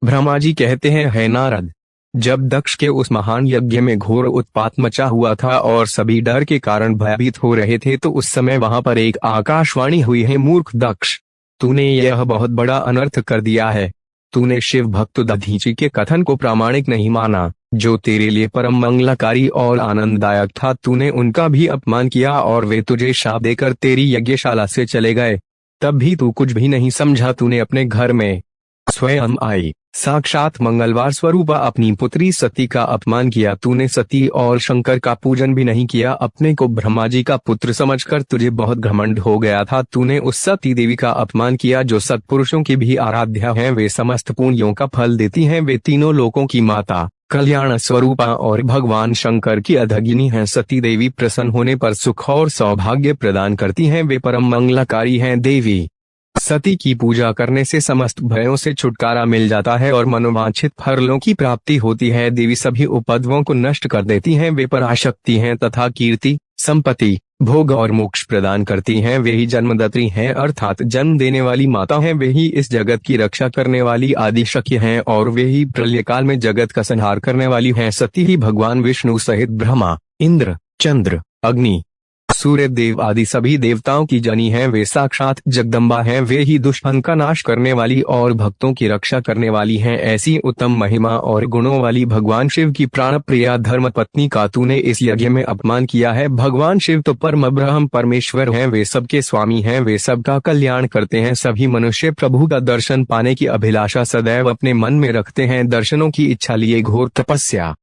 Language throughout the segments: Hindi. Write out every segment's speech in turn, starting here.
ब्रह्मा जी कहते हैं, है नारद, जब दक्ष के उस महान यज्ञ में घोर उत्पात मचा हुआ था और सभी डर के कारण भयभीत हो रहे थे, तो उस समय वहां पर एक आकाशवाणी हुई है, मूर्ख दक्ष, तूने यह बहुत बड़ा अनर्थ कर दिया है। तूने शिव भक्त दधीचि के कथन को प्रामाणिक नहीं माना, जो तेरे लिए परम मंगलकारी और आनंददायक था। तूने उनका भी अपमान किया और वे तुझे शाप देकर तेरी यज्ञशाला से चले गए। तब भी तू कुछ भी नहीं समझा। तूने अपने घर में स्वयं आई साक्षात मंगलवार स्वरूपा अपनी पुत्री सती का अपमान किया। तूने सती और शंकर का पूजन भी नहीं किया। अपने को ब्रह्मा जी का पुत्र समझकर तुझे बहुत घमंड हो गया था। तूने उस सती देवी का अपमान किया जो सत्पुरुषों की भी आराध्या हैं। वे समस्त पुण्यों का फल देती हैं। वे तीनों लोकों की माता, कल्याण स्वरूपा और भगवान शंकर की अधगिनी हैं। सती देवी प्रसन्न होने पर सुख और सौभाग्य प्रदान करती हैं। वे परम मंगलकारी हैं। देवी सती की पूजा करने से समस्त भयों से छुटकारा मिल जाता है और मनोवांछित फलों की प्राप्ति होती है। देवी सभी उपद्रवों को नष्ट कर देती हैं। वे पराशक्ति हैं तथा कीर्ति, संपत्ति, भोग और मोक्ष प्रदान करती हैं। वे ही जन्मदात्री हैं, अर्थात जन्म देने वाली माता हैं। वे ही इस जगत की रक्षा करने वाली आदि शक्ति हैं और वे ही प्रलय काल में जगत का संहार करने वाली हैं। सती ही भगवान विष्णु सहित ब्रह्मा, इंद्र, चंद्र, अग्नि, सूर्य देव आदि सभी देवताओं की जनी हैं। वे साक्षात जगदम्बा हैं। वे ही दुष्टन का नाश करने वाली और भक्तों की रक्षा करने वाली हैं। ऐसी उत्तम महिमा और गुणों वाली भगवान शिव की प्राण प्रिया धर्म पत्नी का तूने इस यज्ञ में अपमान किया है। भगवान शिव तो परम ब्रह्म परमेश्वर हैं। वे सबके स्वामी हैं। वे सबका कल्याण करते हैं। सभी मनुष्य प्रभु का दर्शन पाने की अभिलाषा सदैव अपने मन में रखते हैं। दर्शनों की इच्छा लिए घोर तपस्या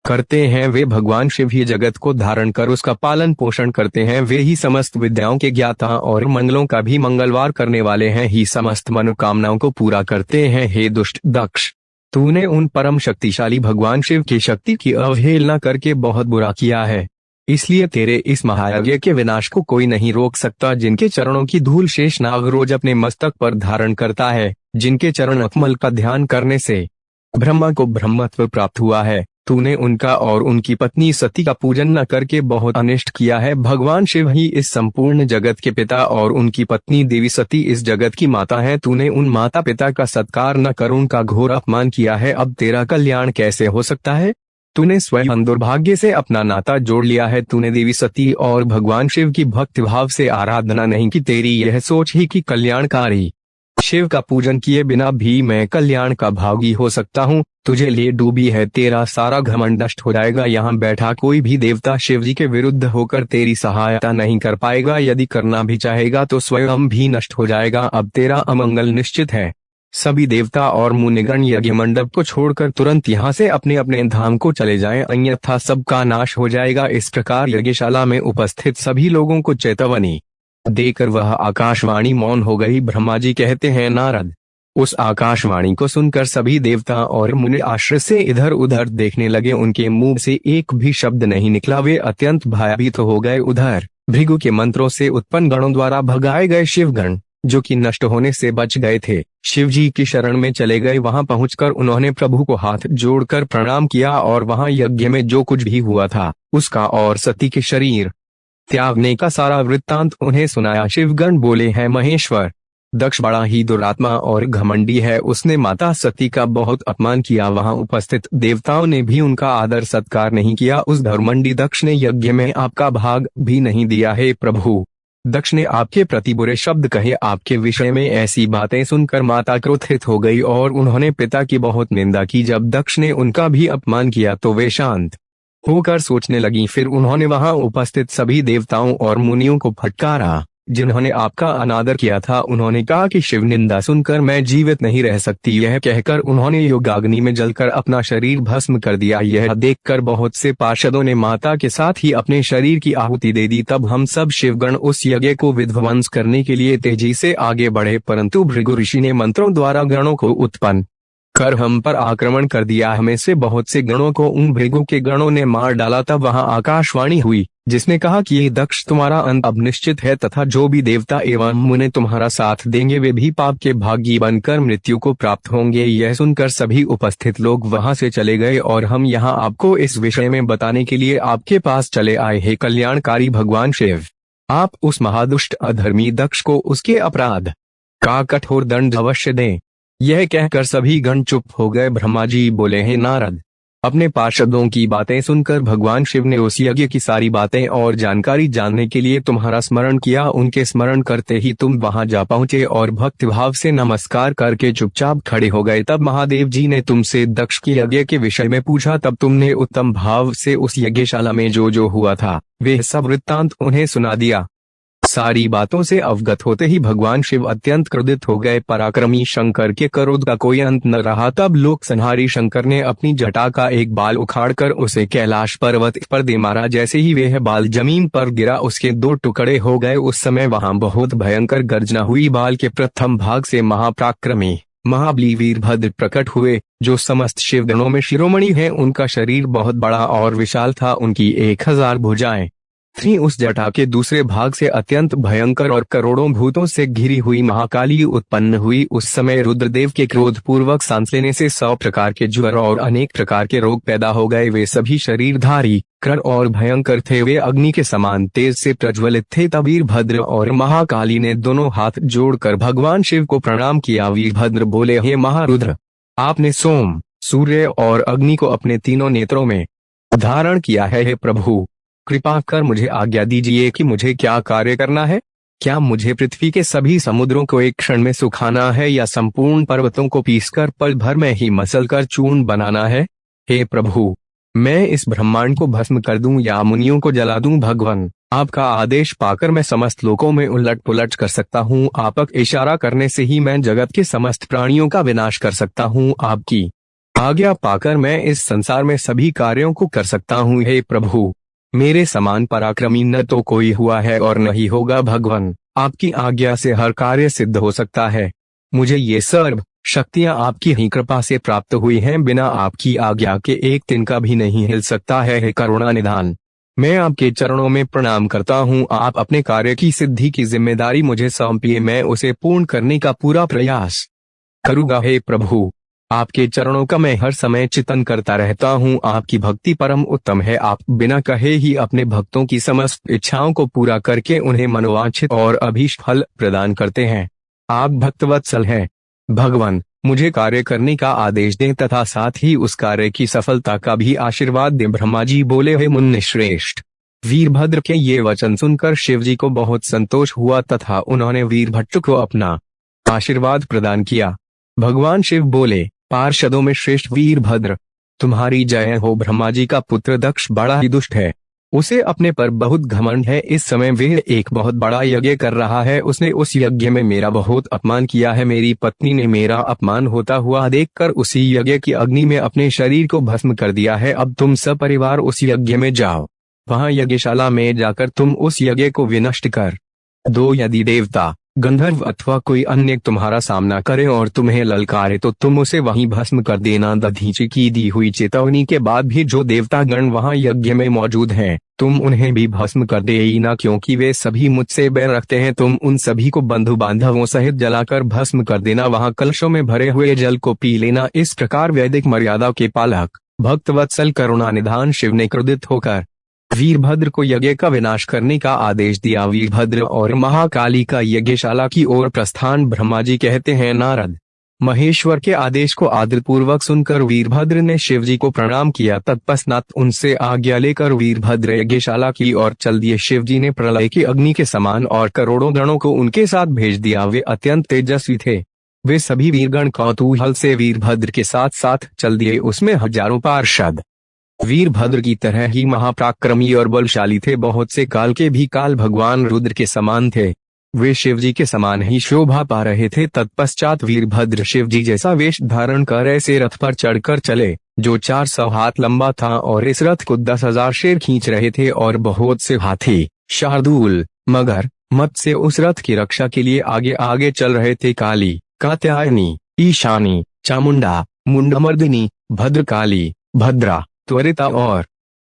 करते हैं। वे भगवान शिव ही जगत को धारण कर उसका पालन पोषण करते हैं। वे ही समस्त विद्याओं के ज्ञाता और मंगलों का भी मंगलवार करने वाले हैं। ही समस्त मनोकामनाओं को पूरा करते हैं। हे दुष्ट दक्ष, तूने उन परम शक्तिशाली भगवान शिव की शक्ति की अवहेलना करके बहुत बुरा किया है। इसलिए तेरे इस महायज्ञ के विनाश को कोई नहीं रोक सकता। जिनके चरणों की धूल शेष नाग रोज अपने मस्तक पर धारण करता है, जिनके चरण कमल का ध्यान करने से ब्रह्मा को ब्रह्मत्व प्राप्त हुआ है, तूने उनका और उनकी पत्नी सती का पूजन न करके बहुत अनिष्ट किया है। भगवान शिव ही इस संपूर्ण जगत के पिता और उनकी पत्नी देवी सती इस जगत की माता है। तूने उन माता पिता का सत्कार न कर उनका घोर अपमान किया है। अब तेरा कल्याण कैसे हो सकता है? तूने स्वयं दुर्भाग्य से अपना नाता जोड़ लिया है। तूने देवी सती और भगवान शिव की भक्ति भाव से आराधना नहीं की। तेरी यह सोच ही कि कल्याणकारी शिव का पूजन किए बिना भी मैं कल्याण का भागी हो सकता हूँ, तुझे लिए डूबी है। तेरा सारा घमंड नष्ट हो जाएगा। यहाँ बैठा कोई भी देवता शिव जी के विरुद्ध होकर तेरी सहायता नहीं कर पाएगा। यदि करना भी चाहेगा तो स्वयं भी नष्ट हो जाएगा। अब तेरा अमंगल निश्चित है। सभी देवता और मुनिगण यज्ञ मंडप को छोड़कर तुरंत यहाँ से अपने अपने धाम को चले जाएं, अन्यथा सबका नाश हो जाएगा। इस प्रकार यज्ञशाला में उपस्थित सभी लोगों को चेतावनी देकर वह आकाशवाणी मौन हो गई। ब्रह्मा जी कहते हैं, नारद, उस आकाशवाणी को सुनकर सभी देवता और मुनि आश्चर्य से इधर उधर देखने लगे। उनके मुंह से एक भी शब्द नहीं निकला। वे अत्यंत भयभीत हो गए। उधर भृगु के मंत्रों से उत्पन्न गणों द्वारा भगाए गए शिवगण, जो कि नष्ट होने से बच गए थे, शिव जी की शरण में चले गए। वहां पहुंचकर उन्होंने प्रभु को हाथ जोड़कर प्रणाम किया और वहां यज्ञ में जो कुछ भी हुआ था उसका और सती के शरीर त्यागने का सारा वृत्तांत उन्हें सुनाया। शिवगण बोले हैं, महेश्वर, दक्ष बड़ा ही दुरात्मा और घमंडी है। उसने माता सती का बहुत अपमान किया। वहां उपस्थित देवताओं ने भी उनका आदर सत्कार नहीं किया। उस धर्मंडी दक्ष ने यज्ञ में आपका भाग भी नहीं दिया है। प्रभु, दक्ष ने आपके प्रति बुरे शब्द कहे। आपके विषय में ऐसी बातें सुनकर माता क्रोधित हो गई और उन्होंने पिता की बहुत निंदा की। जब दक्ष ने उनका भी अपमान किया तो वे शांत होकर सोचने लगी। फिर उन्होंने वहां उपस्थित सभी देवताओं और मुनियों को फटकारा जिन्होंने आपका अनादर किया था। उन्होंने कहा कि शिव निंदा सुनकर मैं जीवित नहीं रह सकती। यह कहकर उन्होंने योगाग्नि में जलकर अपना शरीर भस्म कर दिया। यह देखकर बहुत से पार्षदों ने माता के साथ ही अपने शरीर की आहुति दे दी। तब हम सब शिवगण उस यज्ञ को विध्वंस करने के लिए तेजी से आगे बढ़े, परंतु भृगु ऋषि ने मंत्रों द्वारा गणों को उत्पन्न कर हम पर आक्रमण कर दिया। हमें से बहुत से गणों को उन भृगु के गणों ने मार डाला। तब वहां आकाशवाणी हुई जिसने कहा कि ये दक्ष तुम्हारा अंत अब निश्चित है तथा जो भी देवता एवं मुनि तुम्हारा साथ देंगे वे भी पाप के भागी बनकर मृत्यु को प्राप्त होंगे। यह सुनकर सभी उपस्थित लोग वहां से चले गए और हम यहाँ आपको इस विषय में बताने के लिए आपके पास चले आए। हे कल्याणकारी भगवान शिव, आप उस महादुष्ट अधर्मी दक्ष को उसके अपराध का कठोर दंड अवश्य दें। यह कहकर सभी गण चुप हो गए। ब्रह्मा जी बोले, हे नारद, अपने पार्षदों की बातें सुनकर भगवान शिव ने उस यज्ञ की सारी बातें और जानकारी जानने के लिए तुम्हारा स्मरण किया। उनके स्मरण करते ही तुम वहां जा पहुंचे और भक्ति भाव से नमस्कार करके चुपचाप खड़े हो गए। तब महादेव जी ने तुमसे दक्ष के यज्ञ के विषय में पूछा। तब तुमने उत्तम भाव से उस यज्ञशाला में जो हुआ था वे सब वृत्तांत उन्हें सुना दिया। सारी बातों से अवगत होते ही भगवान शिव अत्यंत क्रोधित हो गए। पराक्रमी शंकर के क्रोध का कोई अंत न रहा। तब लोक संहारी शंकर ने अपनी जटा का एक बाल उखाड़कर उसे कैलाश पर्वत पर दे मारा। जैसे ही वह बाल जमीन पर गिरा उसके दो टुकड़े हो गए। उस समय वहां बहुत भयंकर गर्जना हुई। बाल के प्रथम भाग से महापराक्रमी महाबली वीरभद्र प्रकट हुए, जो समस्त शिवगणों में शिरोमणि हैं। उनका शरीर बहुत बड़ा और विशाल था। उनकी 1000 भुजाएं थी। उस जटा के दूसरे भाग से अत्यंत भयंकर और करोड़ों भूतों से घिरी हुई महाकाली उत्पन्न हुई। उस समय रुद्रदेव के क्रोध पूर्वक सांस लेने से 100 प्रकार के ज्वर और अनेक प्रकार के रोग पैदा हो गए। वे सभी शरीरधारी कृण और भयंकर थे। वे अग्नि के समान तेज से प्रज्वलित थे। तब वीरभद्र और महाकाली ने दोनों हाथ जोड़कर भगवान शिव को प्रणाम किया। वीरभद्र बोले, हे महारुद्र, आपने सोम, सूर्य और अग्नि को अपने तीनों नेत्रों में धारण किया है। हे प्रभु, कृपा कर मुझे आज्ञा दीजिए कि मुझे क्या कार्य करना है। क्या मुझे पृथ्वी के सभी समुद्रों को एक क्षण में सुखाना है या संपूर्ण पर्वतों को पीसकर पल भर में ही मसलकर चूर्ण बनाना है। हे प्रभु, मैं इस ब्रह्मांड को भस्म कर दूं या मुनियों को जला दूं। भगवान, आपका आदेश पाकर मैं समस्त लोकों में उलट पुलट कर सकता हूं। आपका इशारा करने से ही मैं जगत के समस्त प्राणियों का विनाश कर सकता हूं। आपकी आज्ञा पाकर मैं इस संसार में सभी कार्यों को कर सकता हूं। हे प्रभु, मेरे समान पराक्रमी न तो कोई हुआ है और न ही होगा। भगवान, आपकी आज्ञा से हर कार्य सिद्ध हो सकता है। मुझे ये सर्व शक्तियां आपकी ही कृपा से प्राप्त हुई हैं। बिना आपकी आज्ञा के एक तिनका भी नहीं हिल सकता है। हे करुणा निधान, मैं आपके चरणों में प्रणाम करता हूँ। आप अपने कार्य की सिद्धि की जिम्मेदारी मुझे सौंपिए। मैं उसे पूर्ण करने का पूरा प्रयास करूँगा। हे प्रभु, आपके चरणों का मैं हर समय चिंतन करता रहता हूँ। आपकी भक्ति परम उत्तम है। आप बिना कहे ही अपने भक्तों की समस्त इच्छाओं को पूरा करके उन्हें मनोवांछित और अभीष्ट फल प्रदान करते हैं। आप भक्तवत्सल हैं। भगवान, मुझे कार्य करने का आदेश दें तथा साथ ही उस कार्य की सफलता का भी आशीर्वाद दें। ब्रह्मा जी बोले, हे मुनि श्रेष्ठ, वीरभद्र के ये वचन सुनकर शिव जी को बहुत संतोष हुआ तथा उन्होंने वीरभद्र को अपना आशीर्वाद प्रदान किया। भगवान शिव बोले, पार्षदों में श्रेष्ठ वीरभद्र, तुम्हारी जय हो। ब्रह्मा जी का पुत्र दक्ष बड़ा ही दुष्ट है। उसे अपने पर बहुत घमंड है। इस समय वह एक बहुत बड़ा यज्ञ कर रहा है। उसने उस यज्ञ में मेरा बहुत अपमान किया है। मेरी पत्नी ने मेरा अपमान होता हुआ देखकर उसी यज्ञ की अग्नि में अपने शरीर को भस्म कर दिया है। अब तुम सब परिवार उस यज्ञ में जाओ। वहां यज्ञशाला में जाकर तुम उस यज्ञ को विनष्ट कर दो। यदि देवता, गंधर्व अथवा कोई अन्य तुम्हारा सामना करे और तुम्हें ललकारे तो तुम उसे वहीं भस्म कर देना। दधीचि की दी हुई चेतावनी के बाद भी जो देवता गण वहां यज्ञ में मौजूद हैं, तुम उन्हें भी भस्म कर देना, क्योंकि वे सभी मुझसे बैर रखते हैं। तुम उन सभी को बंधु बांधवों सहित जलाकर भस्म कर देना। वहां कलशों में भरे हुए जल को पी लेना। इस प्रकार वैदिक मर्यादा के पालक भक्तवत्सल करुणा निधान शिव ने क्रोधित होकर वीरभद्र को यज्ञ का विनाश करने का आदेश दिया। वीरभद्र और महाकाली का यज्ञशाला की ओर प्रस्थान। ब्रह्मा जी कहते हैं, नारद, महेश्वर के आदेश को आदरपूर्वक सुनकर वीरभद्र ने शिव जी को प्रणाम किया। तत्पश्चात उनसे आज्ञा लेकर वीरभद्र यज्ञशाला की ओर चल दिए। शिव जी ने प्रलय की अग्नि के समान और करोड़ों गणों को उनके साथ भेज दिया। वे अत्यंत तेजस्वी थे। वे सभी वीरगण कौतूहल से वीरभद्र के साथ साथ चल दिए। उसमें हजारों पार्षद वीरभद्र की तरह ही महापराक्रमी और बलशाली थे। बहुत से काल के भी काल भगवान रुद्र के समान थे। वे शिवजी के समान ही शोभा पा रहे थे। तत्पश्चात वीरभद्र शिवजी जैसा वेश धारण कर ऐसे रथ पर चढ़कर चले जो 400 हाथ लंबा था, और इस रथ को 10,000 शेर खींच रहे थे और बहुत से हाथी, शार्दूल, मगर, मत्स्य उस रथ की रक्षा के लिए आगे आगे चल रहे थे। काली, कात्यायनी, ईशानी, चामुंडा, मुंडमर्दिनी, भद्रकाली, भद्रा, त्वरिता और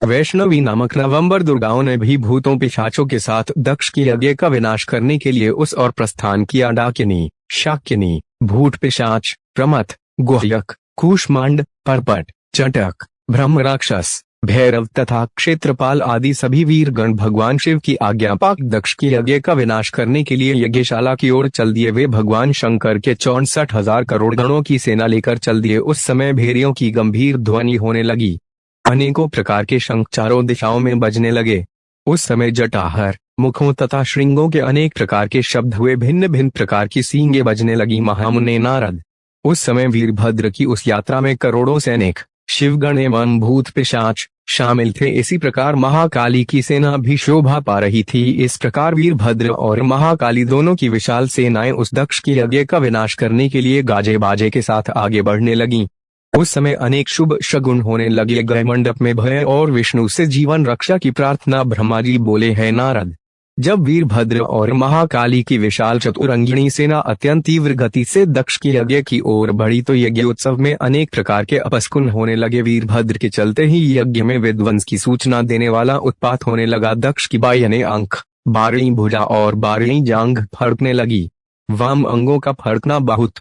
वैष्णवी नामक नवंबर दुर्गाओं ने भी भूतों पिशाचों के साथ दक्ष के यज्ञ का विनाश करने के लिए उस ओर प्रस्थान किया। डाकिनी, शाक्यनी, भूत पिशाच, प्रमथ, गुह्यक, कूष्मांड, परपट, चटक, ब्रह्म राक्षस, भैरव तथा क्षेत्रपाल आदि सभी वीरगण भगवान शिव की आज्ञा पाकर दक्ष के यज्ञ का विनाश करने के लिए यज्ञशाला की ओर चल दिए। वे भगवान शंकर के 64,000 करोड़ गणों की सेना लेकर चल दिए। उस समय भेड़ियों की गंभीर ध्वनि होने लगी, अनेकों प्रकार के शंख चारों दिशाओं में बजने लगे। उस समय जटाहर, मुखों तथा श्रृंगों के अनेक प्रकार के शब्द हुए, भिन्न भिन्न प्रकार की सींगें बजने लगी। महामुनि नारद उस समय वीरभद्र की उस यात्रा में करोड़ों सैनिक, शिवगण एवं भूत पिशाच शामिल थे। इसी प्रकार महाकाली की सेना भी शोभा पा रही थी। इस प्रकार वीरभद्र और महाकाली दोनों की विशाल सेनाएं उस दक्ष के यज्ञ का विनाश करने के लिए गाजे बाजे के साथ आगे बढ़ने लगीं। उस समय अनेक शुभ शगुन होने लगे। गए मंडप में भय और विष्णु से जीवन रक्षा की प्रार्थना। ब्रह्मा जी बोले, है नारद, जब वीरभद्र और महाकाली की विशाल चतुरंगिणी सेना अत्यंत तीव्र गति से दक्ष के यज्ञ की ओर बढ़ी तो यज्ञ उत्सव में अनेक प्रकार के अपस्कुन होने लगे। वीरभद्र के चलते ही यज्ञ में विध्वंस की सूचना देने वाला उत्पात होने लगा। दक्ष की 22 अंक, 12 भुजा और 12 जांघ फड़कने लगी। वाम अंगों का फड़कना बहुत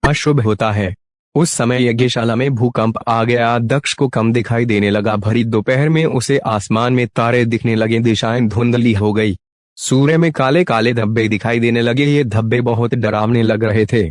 अशुभ होता है। उस समय यज्ञशाला में भूकंप आ गया। दक्ष को कम दिखाई देने लगा। भरी दोपहर में उसे आसमान में तारे दिखने लगे। दिशाएं धुंधली हो गई। सूर्य में काले काले धब्बे दिखाई देने लगे। ये धब्बे बहुत डरावने लग रहे थे।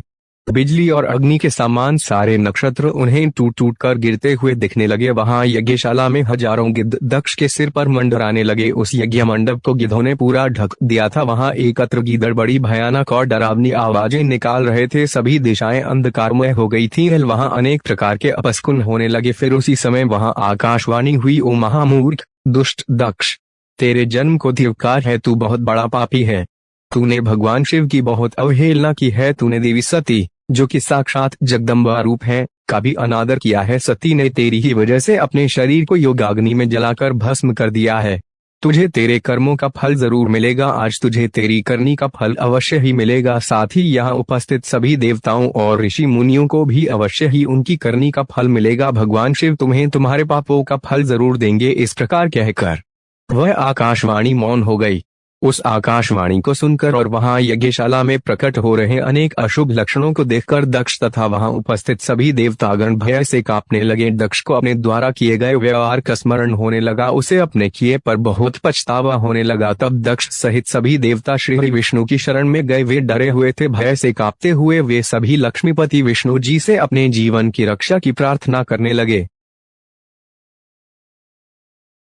बिजली और अग्नि के समान सारे नक्षत्र उन्हें टूट टूट कर गिरते हुए दिखने लगे। वहां यज्ञशाला में हजारों गिद्ध दक्ष के सिर पर मंडराने लगे। उस यज्ञ मंडप को गिद्धों ने पूरा ढक दिया था। वहां एकत्र गीदड़ बड़ी भयानक और डरावनी आवाजें निकाल रहे थे। सभी दिशाएं अंधकारमय हो गई थी। वहां अनेक प्रकार के अपस्कुन होने लगे। फिर उसी समय वहां आकाशवाणी हुई, ओ महामूर्ख दुष्ट दक्ष, तेरे जन्म को धिक्कार है। तू बहुत बड़ा पापी है। तूने भगवान शिव की बहुत अवहेलना की है। तूने देवी सती, जो कि साक्षात जगदम्बा रूप है, का भी अनादर किया है। सती ने तेरी ही वजह से अपने शरीर को योगाग्नि में जलाकर भस्म कर दिया है। तुझे तेरे कर्मों का फल जरूर मिलेगा। आज तुझे तेरी करनी का फल अवश्य ही मिलेगा। साथ ही यहाँ उपस्थित सभी देवताओं और ऋषि मुनियों को भी अवश्य ही उनकी करनी का फल मिलेगा। भगवान शिव तुम्हें तुम्हारे पापों का फल जरूर देंगे। इस प्रकार कहकर वह आकाशवाणी मौन हो गई। उस आकाशवाणी को सुनकर और वहां यज्ञशाला में प्रकट हो रहे अनेक अशुभ लक्षणों को देखकर दक्ष तथा वहां उपस्थित सभी देवतागण भय से कांपने लगे। दक्ष को अपने द्वारा किए गए व्यवहार का स्मरण होने लगा। उसे अपने किए पर बहुत पछतावा होने लगा। तब दक्ष सहित सभी देवता श्री विष्णु की शरण में गए। वे डरे हुए थे। भय से कांपते हुए वे सभी लक्ष्मीपति विष्णु जी से अपने जीवन की रक्षा की प्रार्थना करने लगे।